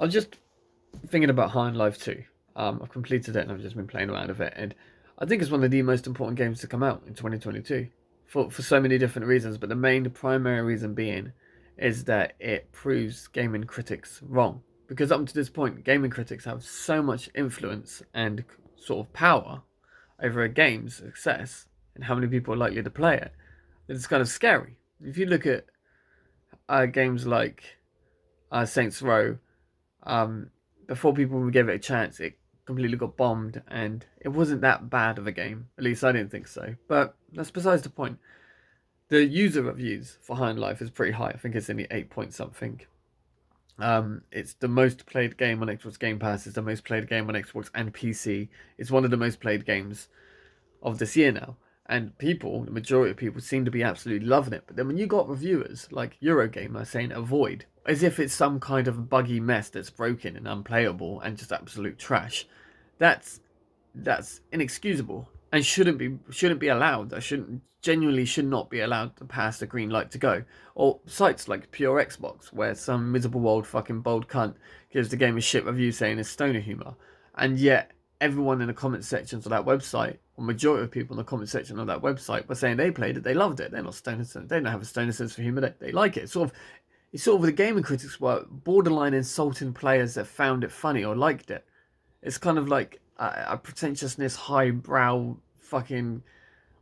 I was just thinking about High on Life 2. I've completed it and I've just been playing around with it, and I think it's one of the most important games to come out in 2022 for so many different reasons. But the main primary reason being is that it proves gaming critics wrong. Because up to this point, gaming critics have so much influence and sort of power over a game's success and how many people are likely to play it. It's kind of scary. If you look at games like Saints Row, um, before people gave it a chance, it completely got bombed, and it wasn't that bad of a game. At least I didn't think so. But that's besides the point. The user reviews for High on Life is pretty high. I think it's in the 8 point something. It's the most played game on Xbox Game Pass. It's the most played game on Xbox and PC. It's one of the most played games of this year now. And people, the majority of people, seem to be absolutely loving it. But then when you got reviewers like Eurogamer saying avoid, as if it's some kind of buggy mess that's broken and unplayable and just absolute trash, that's inexcusable and shouldn't be allowed. That should not be allowed to pass the green light to go. Or sites like Pure Xbox, where some miserable old fucking bold cunt gives the game a shit review saying it's stoner humor, and yet everyone in the comment sections of that website, or majority of people in the comment section of that website, were saying they played it, they loved it. They're not stoner. They don't have a stoner sense for humor. They like it. It's sort of the gaming critics were borderline insulting players that found it funny or liked it. It's kind of like a pretentiousness, highbrow, fucking.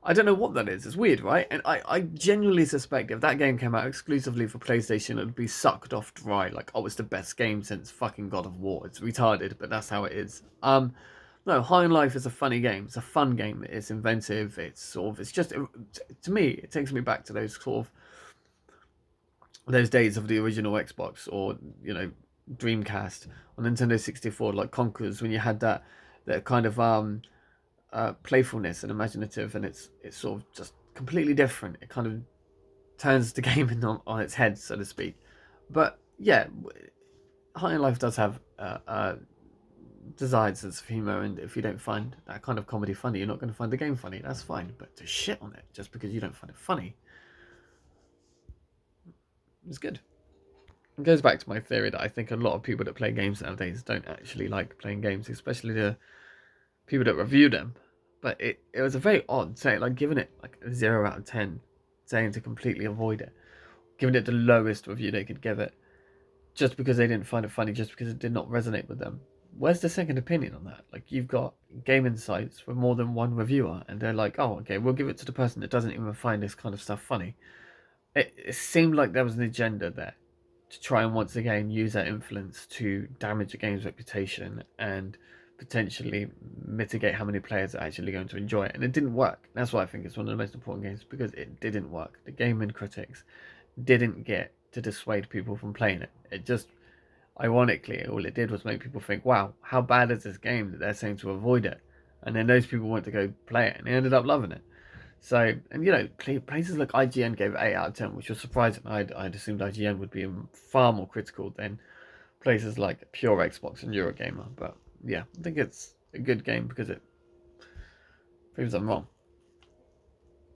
I don't know what that is. It's weird, right? And I genuinely suspect if that game came out exclusively for PlayStation, it would be sucked off dry. Like, oh, it's the best game since fucking God of War. It's retarded, but that's how it is. No, High on Life is a funny game. It's a fun game. It's inventive. It's just, to me, it takes me back to those days of the original Xbox, or Dreamcast on Nintendo 64, like Conquerors, when you had that kind of playfulness and imaginative, and it's sort of just completely different. It kind of turns the game on its head, so to speak. But yeah, High on Life does have desired sense of humor, and if you don't find that kind of comedy funny, you're not going to find the game funny. That's fine, but to shit on it just because you don't find it funny is good. It goes back to my theory that I think a lot of people that play games nowadays don't actually like playing games, especially the people that review them. But it was a very odd saying, like giving it like a 0 out of 10, saying to completely avoid it, giving it the lowest review they could give it, just because they didn't find it funny, just because it did not resonate with them. Where's the second opinion on that? Like, you've got Game Insights with more than one reviewer, and they're like, oh, okay, we'll give it to the person that doesn't even find this kind of stuff funny. It seemed like there was an agenda there to try and once again use that influence to damage a game's reputation and potentially mitigate how many players are actually going to enjoy it. And it didn't work. That's why I think it's one of the most important games, because it didn't work. The gaming critics didn't get to dissuade people from playing it. It just, ironically, all it did was make people think, wow, how bad is this game that they're saying to avoid it? And then those people went to go play it and they ended up loving it. So, and places like IGN gave it 8 out of 10, which was surprising. I'd assumed IGN would be far more critical than places like Pure Xbox and Eurogamer. But yeah, I think it's a good game because it proves I'm wrong.